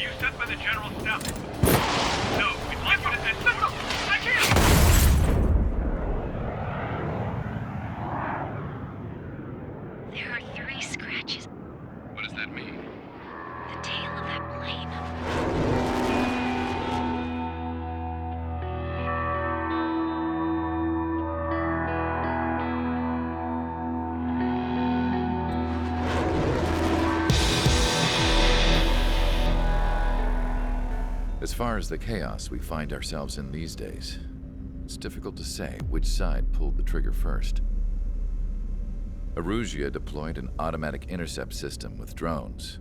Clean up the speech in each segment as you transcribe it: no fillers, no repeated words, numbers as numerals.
you set by the general staff? No, we'd like you to say so. I can't! There are 3 scratches. What does that mean? The tail of that plane. As far as the chaos we find ourselves in these days, it's difficult to say which side pulled the trigger first. Erusia deployed an automatic intercept system with drones.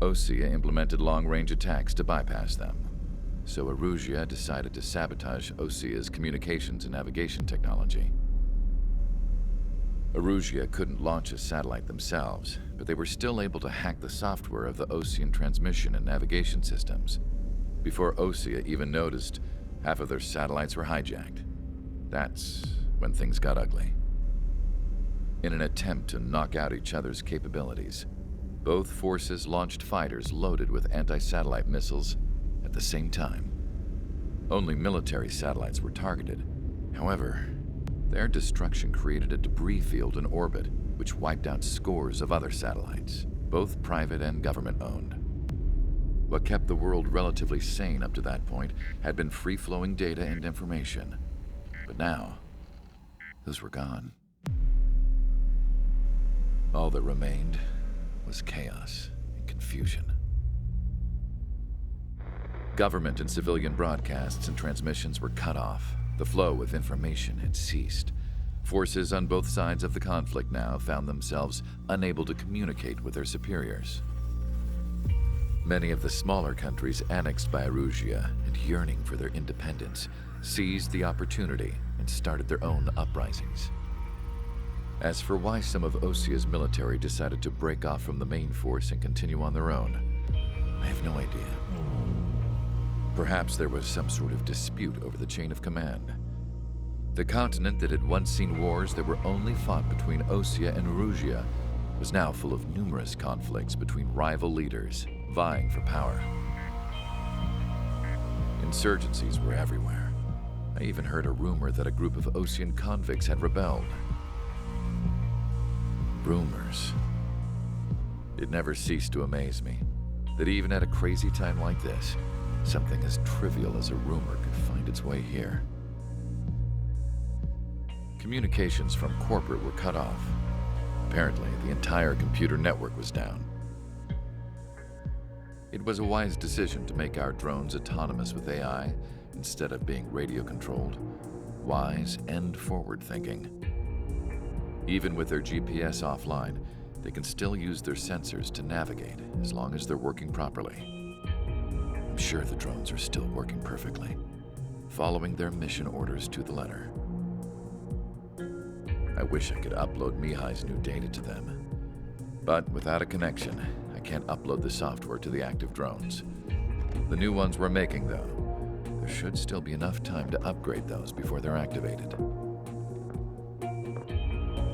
Osea implemented long-range attacks to bypass them. So Erusia decided to sabotage Osea's communications and navigation technology. Erusia couldn't launch a satellite themselves, but they were still able to hack the software of the Osean transmission and navigation systems. Before Osea even noticed, half of their satellites were hijacked. That's when things got ugly. In an attempt to knock out each other's capabilities, both forces launched fighters loaded with anti-satellite missiles at the same time. Only military satellites were targeted. However, their destruction created a debris field in orbit, which wiped out scores of other satellites, both private and government-owned. What kept the world relatively sane up to that point had been free-flowing data and information. But now, those were gone. All that remained was chaos and confusion. Government and civilian broadcasts and transmissions were cut off. The flow of information had ceased. Forces on both sides of the conflict now found themselves unable to communicate with their superiors. Many of the smaller countries annexed by Erusia and yearning for their independence seized the opportunity and started their own uprisings. As for why some of Osea's military decided to break off from the main force and continue on their own, I have no idea. Perhaps there was some sort of dispute over the chain of command. The continent that had once seen wars that were only fought between Osea and Erusia was now full of numerous conflicts between rival leaders vying for power. Insurgencies were everywhere. I even heard a rumor that a group of Osean convicts had rebelled. Rumors. It never ceased to amaze me that even at a crazy time like this, something as trivial as a rumor could find its way here. Communications from corporate were cut off. Apparently, the entire computer network was down. It was a wise decision to make our drones autonomous with AI instead of being radio-controlled. Wise and forward-thinking. Even with their GPS offline, they can still use their sensors to navigate as long as they're working properly. I'm sure the drones are still working perfectly, following their mission orders to the letter. I wish I could upload Mihai's new data to them. But without a connection, I can't upload the software to the active drones. The new ones we're making, though, there should still be enough time to upgrade those before they're activated.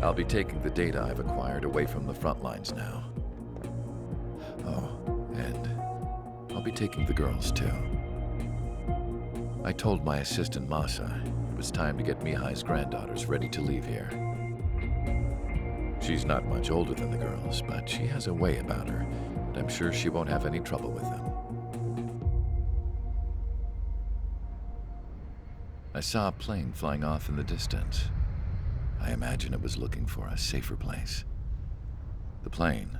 I'll be taking the data I've acquired away from the front lines now. Oh, and I'll be taking the girls, too. I told my assistant Masa it was time to get Mihai's granddaughters ready to leave here. She's not much older than the girls, but she has a way about her, and I'm sure she won't have any trouble with them. I saw a plane flying off in the distance. I imagine it was looking for a safer place. The plane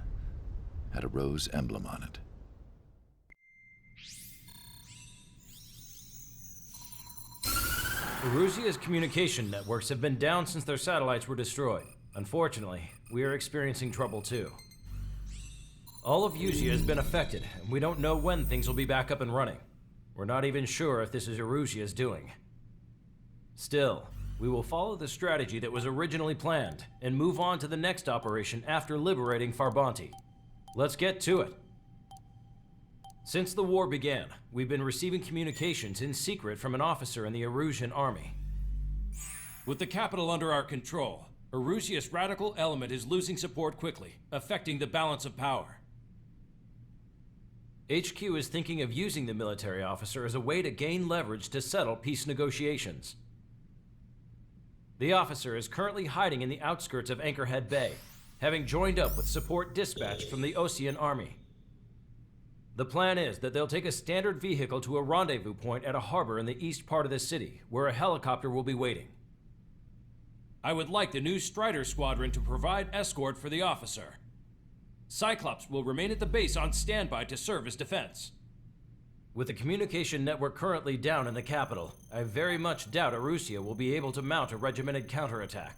had a rose emblem on it. Erusia's communication networks have been down since their satellites were destroyed. Unfortunately, we are experiencing trouble too. All of Usia has been affected, and we don't know when things will be back up and running. We're not even sure if this is Erusia's doing. Still, we will follow the strategy that was originally planned and move on to the next operation after liberating Farbanti. Let's get to it. Since the war began, we've been receiving communications in secret from an officer in the Erusian army. With the capital under our control, Erusia's radical element is losing support quickly, affecting the balance of power. HQ is thinking of using the military officer as a way to gain leverage to settle peace negotiations. The officer is currently hiding in the outskirts of Anchorhead Bay, having joined up with support dispatch from the Osean Army. The plan is that they'll take a standard vehicle to a rendezvous point at a harbor in the east part of the city, where a helicopter will be waiting. I would like the new Strider Squadron to provide escort for the officer. Cyclops will remain at the base on standby to serve as defense. With the communication network currently down in the capital, I very much doubt Arusia will be able to mount a regimented counterattack.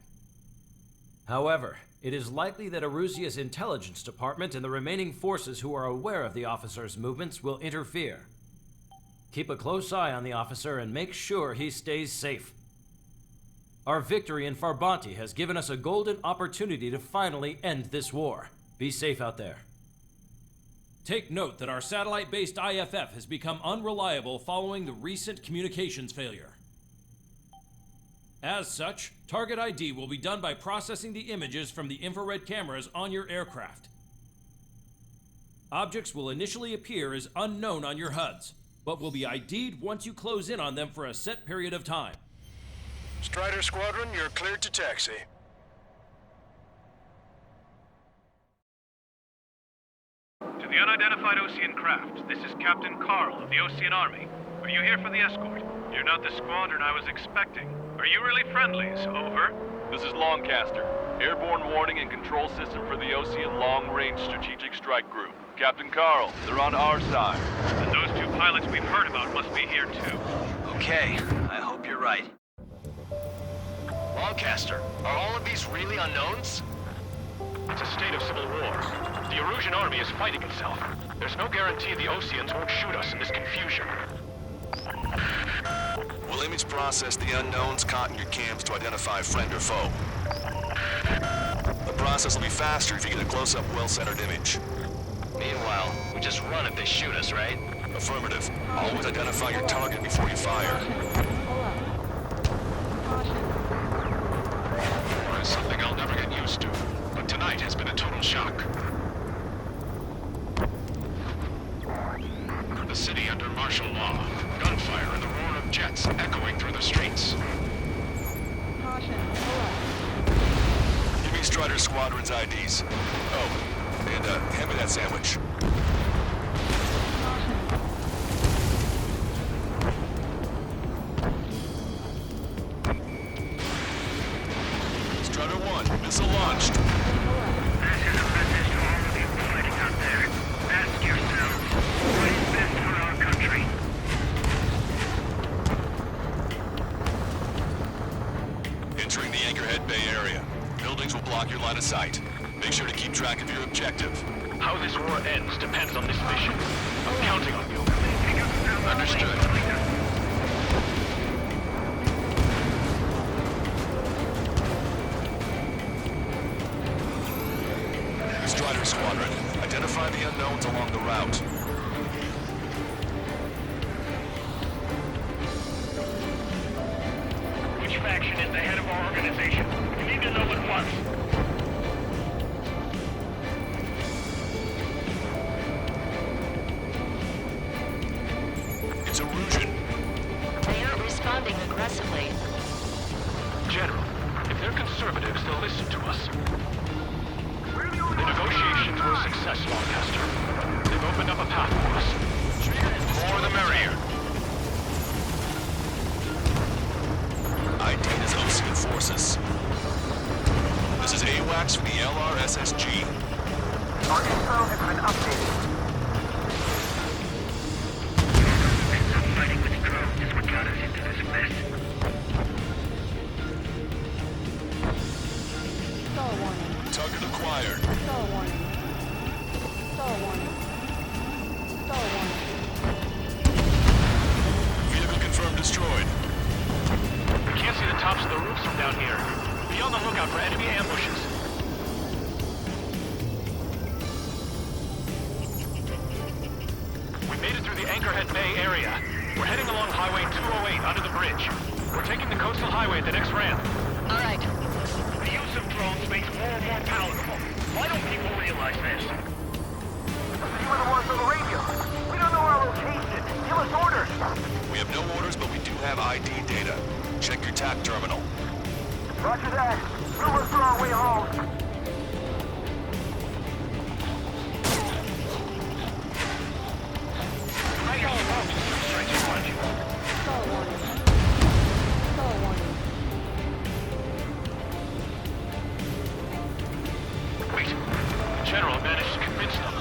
However, it is likely that Arusia's intelligence department and the remaining forces who are aware of the officer's movements will interfere. Keep a close eye on the officer and make sure he stays safe. Our victory in Farbanti has given us a golden opportunity to finally end this war. Be safe out there. Take note that our satellite-based IFF has become unreliable following the recent communications failure. As such, target ID will be done by processing the images from the infrared cameras on your aircraft. Objects will initially appear as unknown on your HUDs, but will be ID'd once you close in on them for a set period of time. Strider Squadron, you're cleared to taxi. To the unidentified Osean craft, this is Captain Carl of the Osean Army. Are you here for the escort? You're not the squadron I was expecting. Are you really friendlies? Over. This is Longcaster. Airborne warning and control system for the Osean Long-Range Strategic Strike Group. Captain Carl, they're on our side. And those two pilots we've heard about must be here too. Okay, I hope you're right. Longcaster, are all of these really unknowns? It's a state of civil war. The Erusian army is fighting itself. There's no guarantee the Oseans won't shoot us in this confusion. We'll image process the unknowns caught in your cams to identify friend or foe. The process will be faster if you get a close-up, well-centered image. Meanwhile, we just run if they shoot us, right? Affirmative. Always identify your target before you fire. War is something I'll never get used to, but tonight has been a total shock. The city under martial law, gunfire and the roar of jets echoing through the streets. Give me Strider Squadron's IDs. Oh, and hand me that sandwich. Strider 1, missile launched. This is a message to all of you fighting out there. Ask yourselves, what is best for our country? Entering the Anchorhead Bay area. Buildings will block your line of sight. Make sure to keep track of your objective. How this war ends depends on this mission. I'm counting on you. Understood. Strider Squadron, identify the unknowns along the route. Which faction is the head of our organization? We need to know at once. It's Erusian. They aren't responding aggressively. General, if they're conservatives, they'll listen to us. The negotiations were a success, Longcaster. They've opened up a path for us. More the merrier. ID is Osean forces. This is AWACS from the LRSSG. Our info has been updated. Fighting with drones is what got us into this mess. Star warning. Target acquired. Star warning. Star warning. Star warning. Vehicle confirmed destroyed. We can't see the tops of the roofs from down here. Be on the lookout for enemy ambushes. We made it through the Anchorhead Bay area. We're heading along Highway 208 under the bridge. We're taking the coastal highway at the next ramp. All right. The use of drones makes war more palatable. Why don't people realize this? You were the ones on the radio. ID data. Check your TAC terminal. Roger that. We'll throw our way home. Star warning. Star warning. Wait. The General managed to convince them.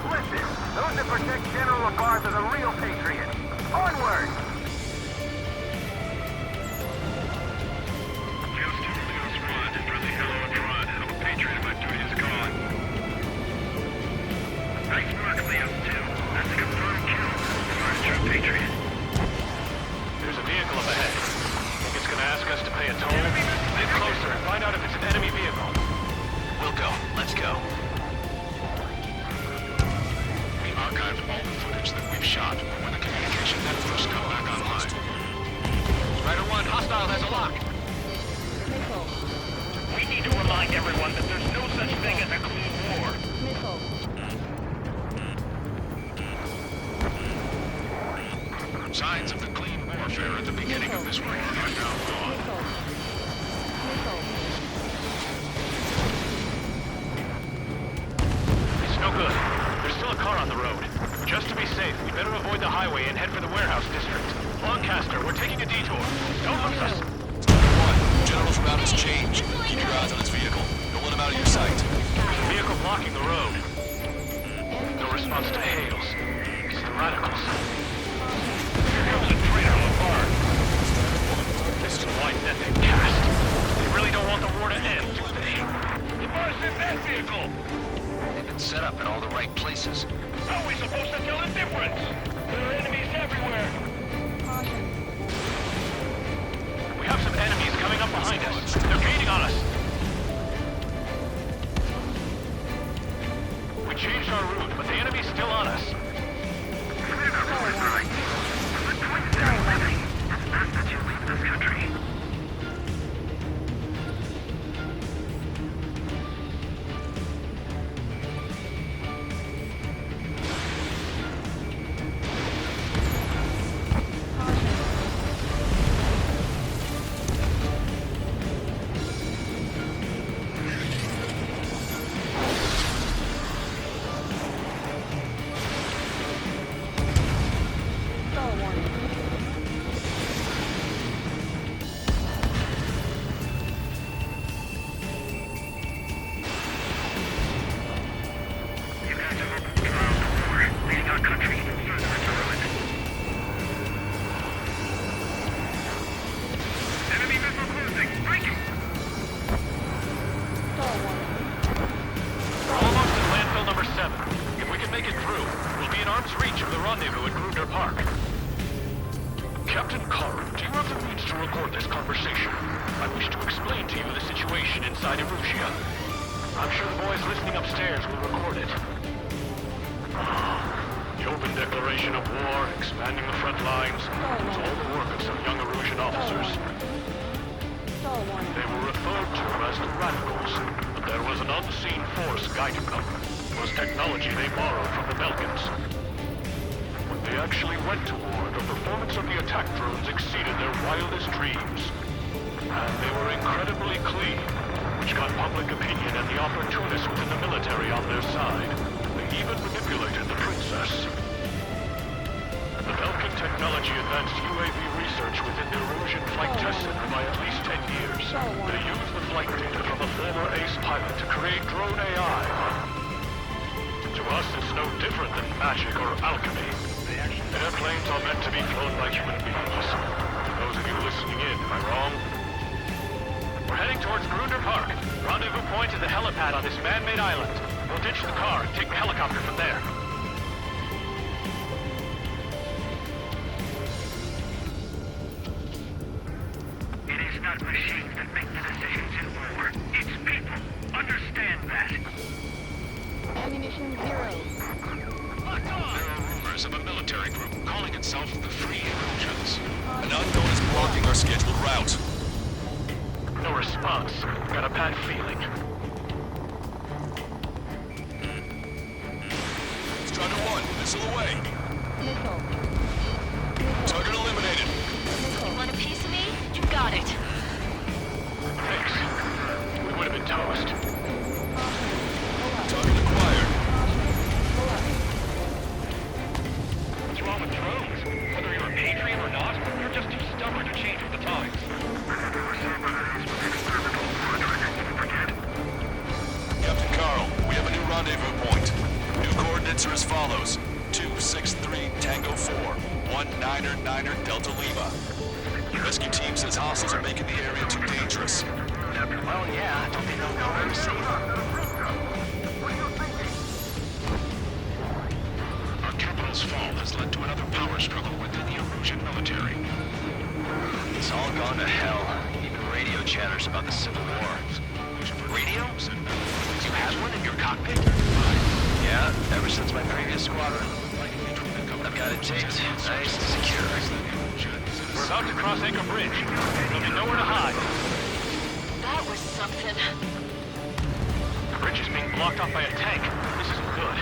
Listen, those that protect General Lagarde are the real patriots. Onward! There's a vehicle up ahead. Think it's gonna ask us to pay a toll? Get closer and find out if it's an enemy vehicle. We'll go. Let's go. We archived all the footage that we've shot when the communication networks come back online. Strider 1, hostile has a lock. Missile. We need to remind everyone that there's no such thing as a clean war. Missile. Signs of the clean warfare at the beginning of this war are now gone. Missile. Missile. It's no good. There's still a car on the road. Just to be safe, we better avoid the highway and head for the warehouse district. Lancaster, we're taking a detour. Don't lose us. One, General's route has changed. Keep your eyes on his vehicle. Don't let him out of your sight. There's a vehicle blocking the road. No response to hails. It's the radicals. Here comes a traitor Lagarde. This is a wide net they cast. They really don't want the war to end, do they? Lagarde's in that vehicle! They've been set up in all the right places. How are we supposed to tell the difference? There are enemies everywhere. Caution. We have some enemies coming up behind us. They're gaining on us. We changed our route, but the enemy's still on us. Star warning. Star warning. We're almost at landfill number 7. If we can make it through, we'll be in arm's reach of the rendezvous at Gruner Park. Captain Carr, do you have the means to record this conversation? I wish to explain to you the situation inside Erusia. I'm sure the boys listening upstairs will record it. The open declaration of war, expanding the front lines, was all the work of some young Erusian officers. Star warning. They were referred to as the Radicals, but there was an unseen force guiding them. It was technology they borrowed from the Belkans. When they actually went to war, the performance of the attack drones exceeded their wildest dreams. And they were incredibly clean, which got public opinion and the opportunists within the military on their side. They even manipulated the princess. The Belkan technology advanced UAV research within the Erusian Flight Test Center by at least 10 years. They used the flight data from a former ace pilot to create drone AI. To us, it's no different than magic or alchemy. Airplanes are meant to be flown by human beings. For those of you listening in, am I wrong? We're heading towards Gruner Park. Rendezvous point is the helipad on this man-made island. We'll ditch the car and take the helicopter from there. It is not machines that make the decisions in war. It's people. Understand that. Ammunition 0. There are rumors of a military group calling itself the Free Erusians. An unknown is blocking our scheduled route. No response. Got a bad feeling. Strider 1, missile away. Missile. Target eliminated. 19er Delta Lima. Rescue team says hostiles are making the area too dangerous. Well, yeah, don't they know we're safe? Our capital's fall has led to another power struggle within the Erusian military. It's all gone to hell. Even radio chatters about the Civil War. Radio? You have one in your cockpit? Yeah, ever since my previous squadron. I've got it taped. Nice and secure. We're about to cross Acre Bridge. There'll be nowhere to hide. That was something. The bridge is being blocked off by a tank. This isn't good.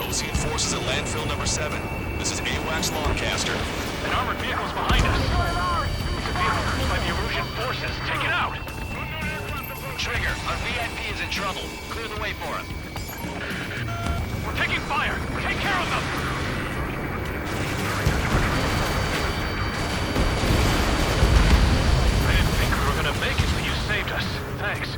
Ocean forces at landfill number 7. This is AWACS Longcaster. An armored vehicle's behind us. It's a vehicle used by the Erusian forces. Take it out! Trigger, our VIP is in trouble. Clear the way for him. We're taking fire! Take care of them! I didn't think we were gonna make it, but you saved us. Thanks.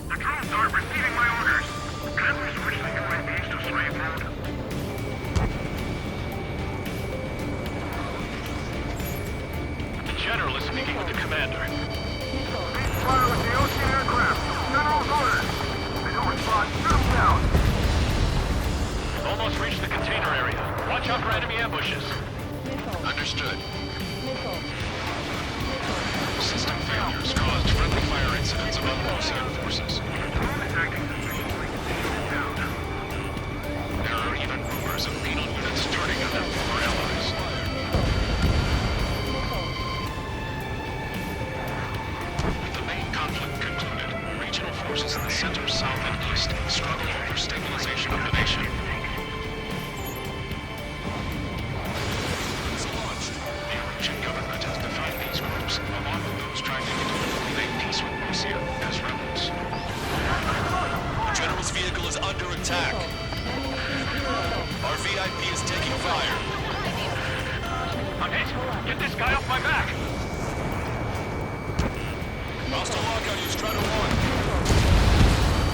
The drones aren't receiving my orders. Can we switch the UAVs to slave mode? The general is speaking with the commander. Fire with the ocean aircraft. General's orders. They don't respond. Shoot them down. We've almost reached the container area. Watch out for enemy ambushes. Missile. Understood. Missile. System failures caused friendly fire incidents among Ocean forces. There are even rumors of penal units turning on their former allies. With the main conflict concluded, regional forces in the center, south, and east struggle over stabilization of the nation. It's launched. The Erusian government has defined these groups, along with those trying to make peace with Russia, as rebels. The general's vehicle is under attack. Our VIP is taking fire. I'm hit! Get this guy off my back! Hostile lockout, use Strider 1.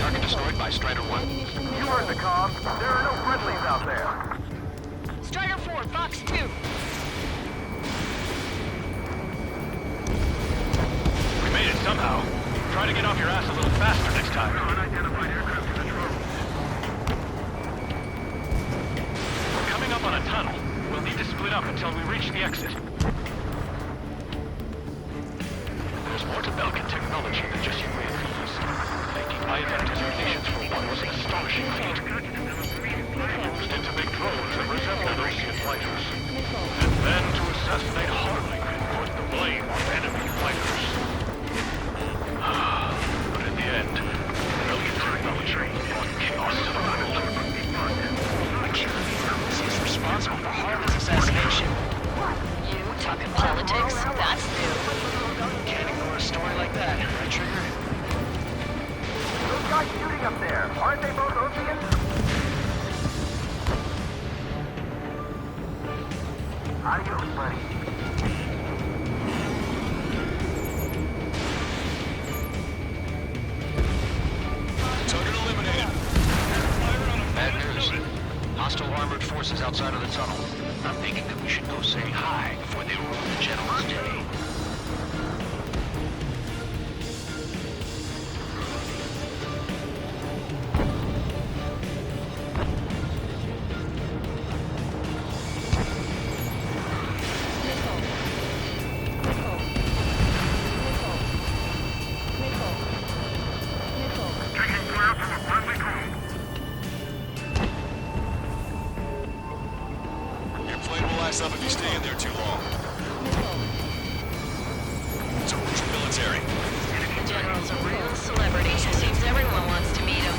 Target destroyed by Strider 1. You heard the comm. There are no friendlies out there. Strider 4, Fox 2. We made it somehow. Try to get off your ass a little faster next time. Unidentified aircraft in the drone. We're coming up on a tunnel. We'll need to split up until we reach the exit. There's more to Belkin technology than just UAVs. Making identifications for one was an astonishing feat. Used it to make drones that resembled Ocean fighters. And then to assassinate Harling and put the blame on enemy fighters. But in the end, Belkin technology brought chaos to the world. I can't believe he's responsible for Harlan's assassination. You talking politics? That's new. Can't ignore a story like that, right, Trigger? Those guys shooting up there. Aren't they both Oceans? Adios, buddy. Target eliminated. Bad news. Hostile armored forces outside of the tunnel. I'm thinking that we should go say hi before they ruin the general's day. Taking fire from a friendly drone. Your plane will last up if you stay in there too long. It's a Russian military. General's a real celebrity. Seems everyone wants to meet him.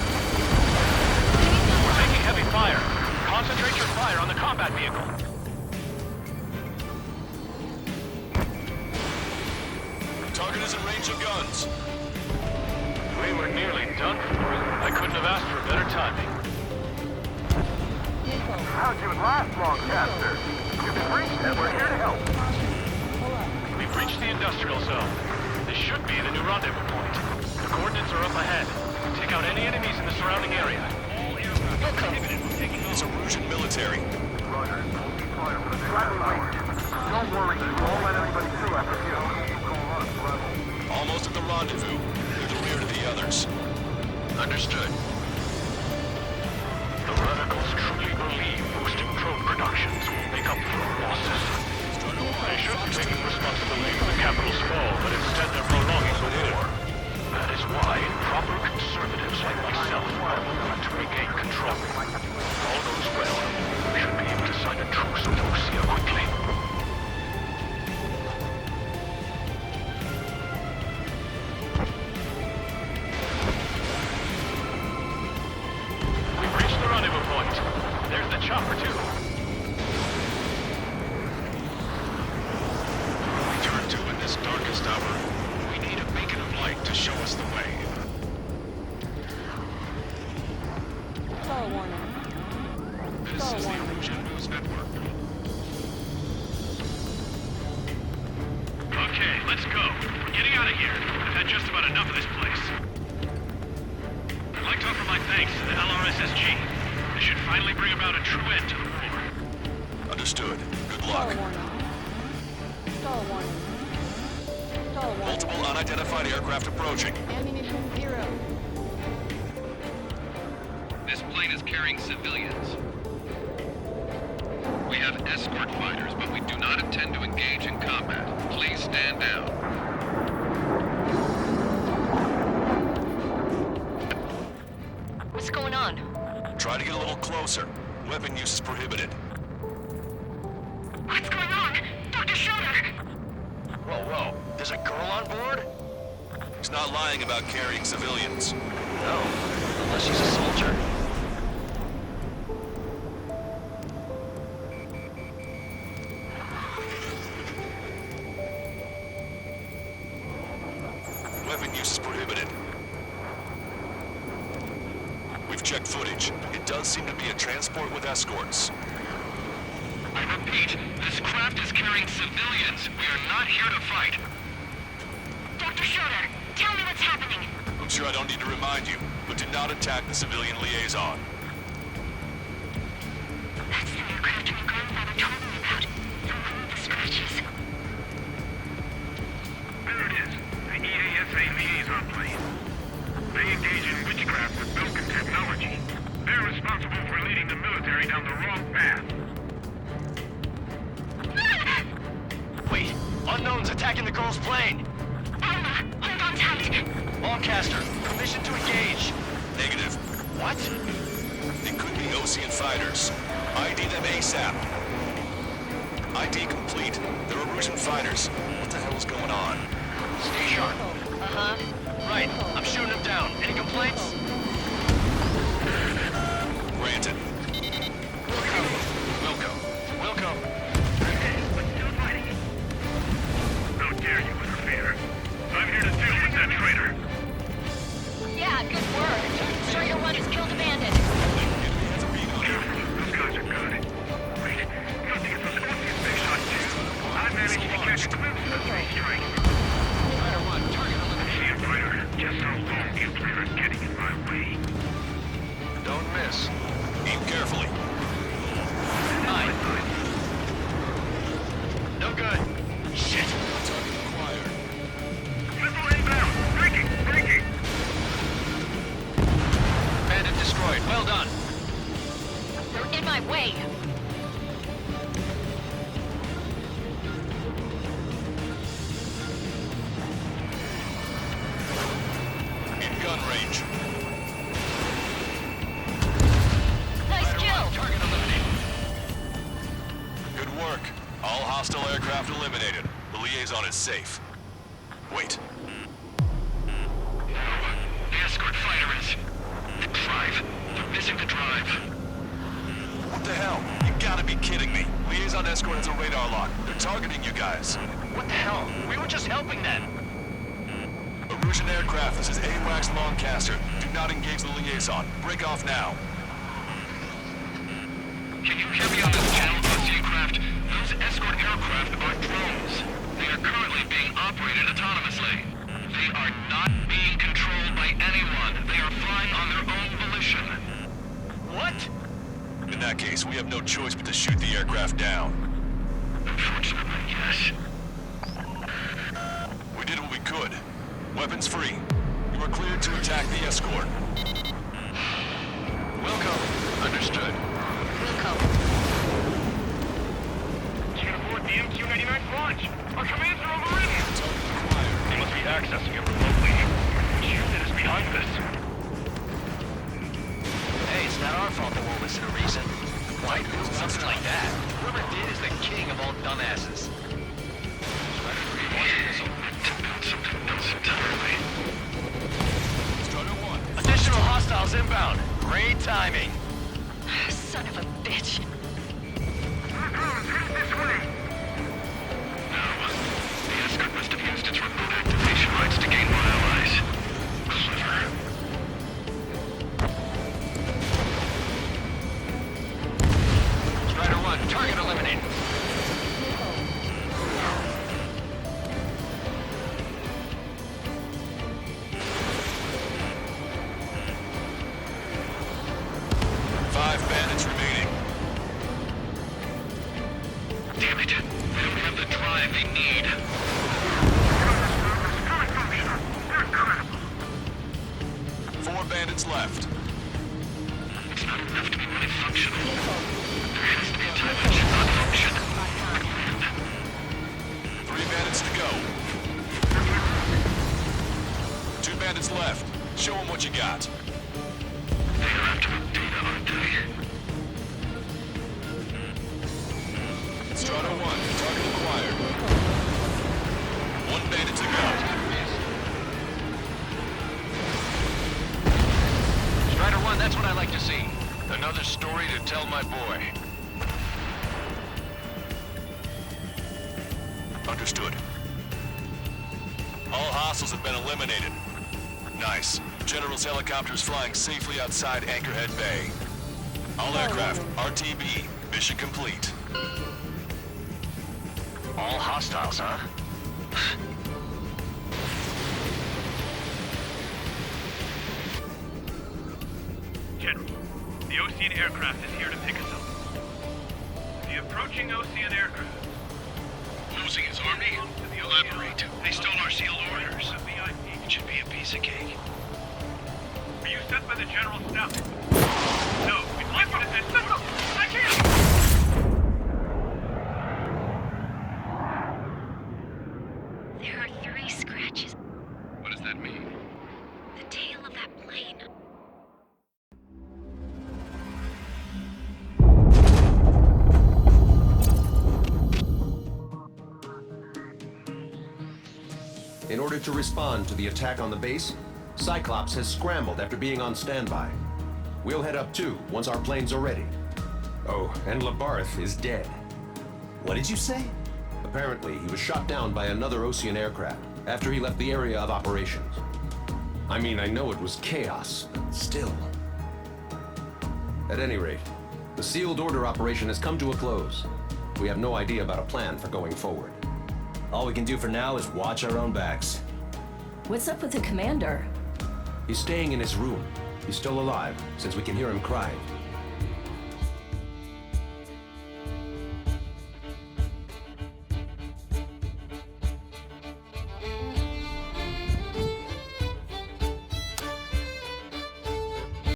We're taking heavy fire. Concentrate your fire on the combat vehicle. Target is in range of guns. We were nearly done for. I couldn't have asked for better timing. How'd you last, Longcaster? You've been reached and we're here to help. We've reached the industrial zone. The This should be the new rendezvous point. The coordinates are up ahead. Take out any enemies in the surrounding area. It's Erusian military. Roger. Don't worry, we won't let anybody through after you. Almost at the rendezvous. They're the rear to the others. Understood. The radicals truly believe boosting drone productions will make up for our losses. They should be taking responsibility for the capital's fall, but instead they're prolonging the war. That is why proper conservatives like myself are moving to regain control. If all goes well, we should be able to sign a truce with Osea quickly. We've reached the rendezvous point. There's the chopper, too. We turn to in this darkest hour. We need a beacon of light to show us the way. Star warning. This Star is the warning. Erusian News Network. Okay, let's go. We're getting out of here. I've had just about enough of this place. I'd like to offer my thanks to the LRSSG. They should finally bring about a true end to the war. Understood. Good Star luck. warning. Star warning. Star warning. Multiple unidentified aircraft approaching. Ammunition 0. This plane is carrying civilians. We have escort fighters, but we do not intend to engage in combat. Please stand down. What's going on? Try to get a little closer. Weapon use is prohibited. What's going on? Dr. Schroeder! Whoa. There's a girl on board? He's not lying about carrying civilians. No, unless she's a soldier. Weapon use is prohibited. We've checked footage. It does seem to be a transport with escorts. I repeat, this craft is carrying civilians. We are not here to fight. Dr. Schroeder, tell me what's happening. I'm sure I don't need to remind you, but do not attack the civilian liaison. That's the aircraft your grandfather told me about. The one with the scratches. There it is. The EASA liaison plane. They engage in witchcraft with Belkin technology. They're responsible for leading the military down the wrong path. Wait, unknown's attacking the girl's plane. Alma, hold on tight. Lancaster, permission to engage. Negative. What? They could be Ocean fighters. ID them ASAP. ID complete. They're Erusian fighters. What the hell is going on? Stay sharp. Uh-huh. Right, I'm shooting him down. Any complaints? Granted. Wilco. But still fighting. How dare you interfere? I'm here to deal with that traitor. Yeah, good work. Strider 1 has killed a bandit. Careful, those guys are good. Wait, you don't think it's those Orpheus they shot too? I managed to catch a glimpse of three strikes. Fighter 1, target eliminated. See it, fighter. Just how long you plan on getting in my way. Don't miss. Aim carefully. Nine. No good. Shit. Target acquired. Missile inbound! Breaking! Bandit destroyed. Well done. They're in my way. In gun range. Nice kill. Target eliminated. Good work. All hostile aircraft eliminated. The liaison is safe. Wait. The escort fighter is... the drive. They're missing the drive. What the hell? You gotta be kidding me. Liaison escort has a radar lock. They're targeting you guys. What the hell? We were just helping them. Erusian aircraft, this is AWACS Lancaster. Do not engage the liaison. Break off now. Can you hear me on this channel, Ocean craft? Those escort aircraft are drones. They are currently being operated autonomously. They are not being controlled by anyone. They are flying on their own volition. What? In that case, we have no choice but to shoot the aircraft down. Unfortunately, yes. We did what we could. Weapons free. You are cleared to attack the escort. Wilco. Understood. Wilco. Can't afford the MQ-99 launch. Our commands are overridden. They must be accessing it remotely. Which unit is behind this? Hey, it's not our fault the world listen to reason. Why do something like that? Whoever did is the king of all dumbasses. Something else entirely. Strider 1. Additional hostiles inbound. Great timing. Son of a bitch. This way. The escort must have used its remote activation rights to gain more allies. Clever. Strider 1, target eliminated. Five bandits remaining. Damn it. They don't have the drive they need. Fully functional. Good crap. 4 bandits left. It's not enough to be fully functional. There has to be a time when it should not function. 3 bandits to go. 2 bandits left. Show them what you got. They are after the data, aren't they? Strider 1, target acquired. 1 bandit to go. Strider 1, that's what I like to see. Another story to tell my boy. Understood. All hostiles have been eliminated. Nice. General's helicopter is flying safely outside Anchorhead Bay. All aircraft, RTB, mission complete. All hostiles, huh? General, the Ocean aircraft is here to pick us up. The approaching Ocean aircraft. Losing his army? Elaborate. They stole our sealed orders. It should be a piece of cake. Are you sent by the General Staff? No, we'd like you to send... No, I can't! There are 3 scratches. What does that mean? The tail of that plane. In order to respond to the attack on the base, Cyclops has scrambled after being on standby. We'll head up too, once our planes are ready. Oh, and Labarth is dead. What did you say? Apparently, he was shot down by another Ocean aircraft after he left the area of operations. I mean, I know it was chaos, but still. At any rate, the sealed order operation has come to a close. We have no idea about a plan for going forward. All we can do for now is watch our own backs. What's up with the commander? He's staying in his room. He's still alive, since we can hear him crying.